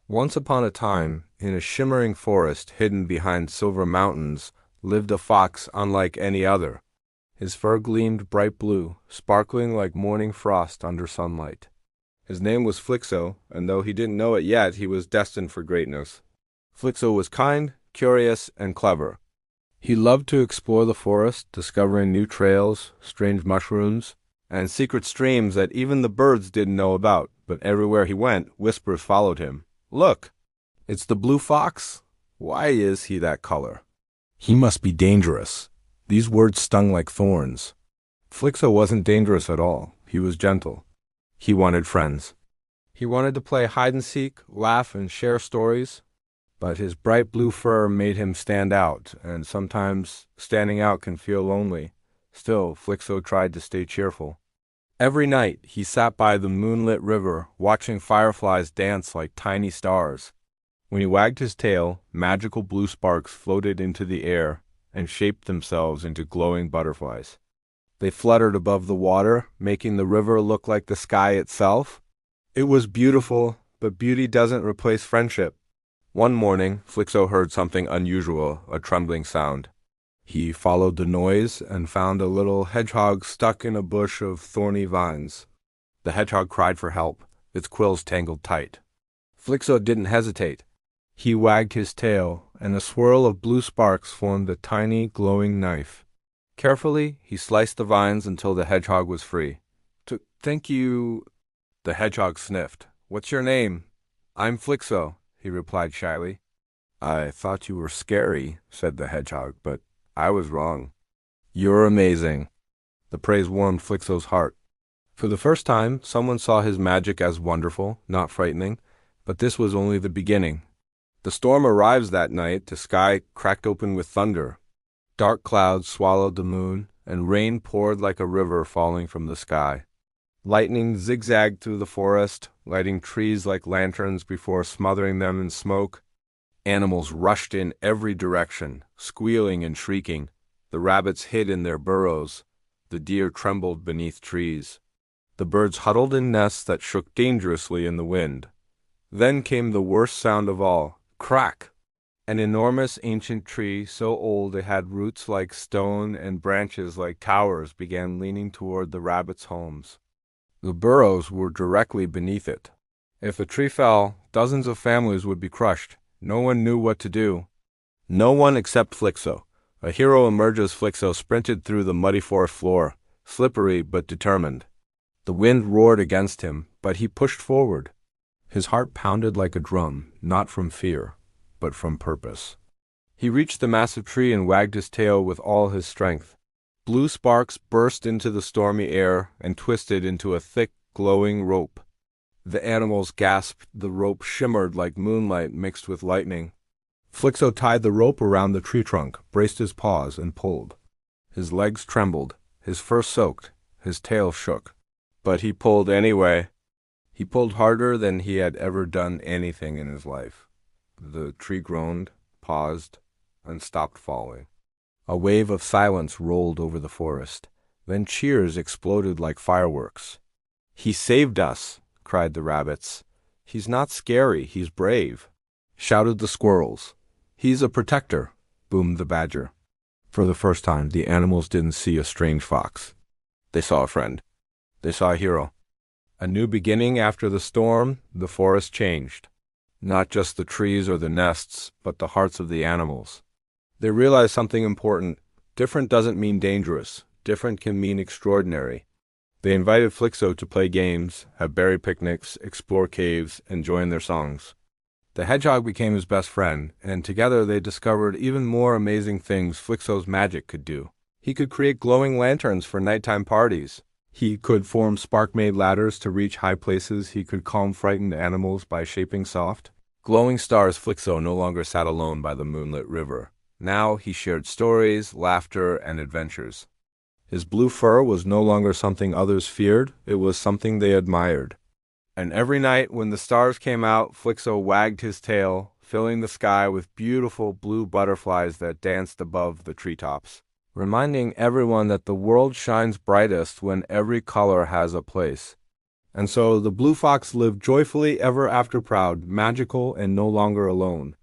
Once upon a time, in a shimmering forest hidden behind silver mountains, lived a fox unlike any other. His fur gleamed bright blue, sparkling like morning frost under sunlight. His name was Flixo, and though he didn't know it yet, he was destined for greatness. Flixo was kind, curious, and clever. He loved to explore the forest, discovering new trails, strange mushrooms, and secret streams that even the birds didn't know about, but everywhere he went, whispers followed him. "Look, it's the blue fox. Why is he that color? He must be dangerous." These words stung like thorns. Flixo wasn't dangerous at all. He was gentle. He wanted friends. He wanted to play hide and seek, laugh, and share stories. But his bright blue fur made him stand out, and sometimes standing out can feel lonely. Still, Flixo tried to stay cheerful. Every night, he sat by the moonlit river, watching fireflies dance like tiny stars. When he wagged his tail, magical blue sparks floated into the air and shaped themselves into glowing butterflies. They fluttered above the water, making the river look like the sky itself. It was beautiful, but beauty doesn't replace friendship. One morning, Flixo heard something unusual, a trembling sound. He followed the noise and found a little hedgehog stuck in a bush of thorny vines. The hedgehog cried for help, its quills tangled tight. Flixo didn't hesitate. He wagged his tail, and a swirl of blue sparks formed a tiny, glowing knife. Carefully, he sliced the vines until the hedgehog was free. Thank you." The hedgehog sniffed. "What's your name?" "I'm Flixo," he replied shyly. "I thought you were scary," said the hedgehog, "but I was wrong. You're amazing." The praise warmed Flixo's heart. For the first time, someone saw his magic as wonderful, not frightening, but this was only the beginning. The storm arrives that night, the sky cracked open with thunder. Dark clouds swallowed the moon, and rain poured like a river falling from the sky. Lightning zigzagged through the forest, lighting trees like lanterns before smothering them in smoke. Animals rushed in every direction, squealing and shrieking. The rabbits hid in their burrows. The deer trembled beneath trees. The birds huddled in nests that shook dangerously in the wind. Then came the worst sound of all. Crack! An enormous ancient tree, so old it had roots like stone and branches like towers, began leaning toward the rabbits' homes. The burrows were directly beneath it. If the tree fell, dozens of families would be crushed. No one knew what to do. No one except Flixo. A hero emerged as Flixo sprinted through the muddy forest floor, slippery but determined. The wind roared against him, but he pushed forward. His heart pounded like a drum, not from fear, but from purpose. He reached the massive tree and wagged his tail with all his strength. Blue sparks burst into the stormy air and twisted into a thick, glowing rope. The animals gasped. The rope shimmered like moonlight mixed with lightning. Flixo tied the rope around the tree trunk, braced his paws, and pulled. His legs trembled, his fur soaked, his tail shook. But he pulled anyway. He pulled harder than he had ever done anything in his life. The tree groaned, paused, and stopped falling. A wave of silence rolled over the forest. Then cheers exploded like fireworks. "He saved us!" cried the rabbits. "He's not scary, he's brave," shouted the squirrels. "He's a protector," boomed the badger. For the first time, the animals didn't see a strange fox. They saw a friend. They saw a hero. A new beginning after the storm, the forest changed. Not just the trees or the nests, but the hearts of the animals. They realized something important. Different doesn't mean dangerous. Different can mean extraordinary. They invited Flixo to play games, have berry picnics, explore caves, and join their songs. The hedgehog became his best friend, and together they discovered even more amazing things Flixo's magic could do. He could create glowing lanterns for nighttime parties. He could form spark-made ladders to reach high places. He could calm frightened animals by shaping soft. Glowing stars, Flixo no longer sat alone by the moonlit river. Now he shared stories, laughter, and adventures. His blue fur was no longer something others feared. It was something they admired. And every night when the stars came out, Flixo wagged his tail, filling the sky with beautiful blue butterflies that danced above the treetops, reminding everyone that the world shines brightest when every color has a place. And so the blue fox lived joyfully ever after proud, magical, and no longer alone.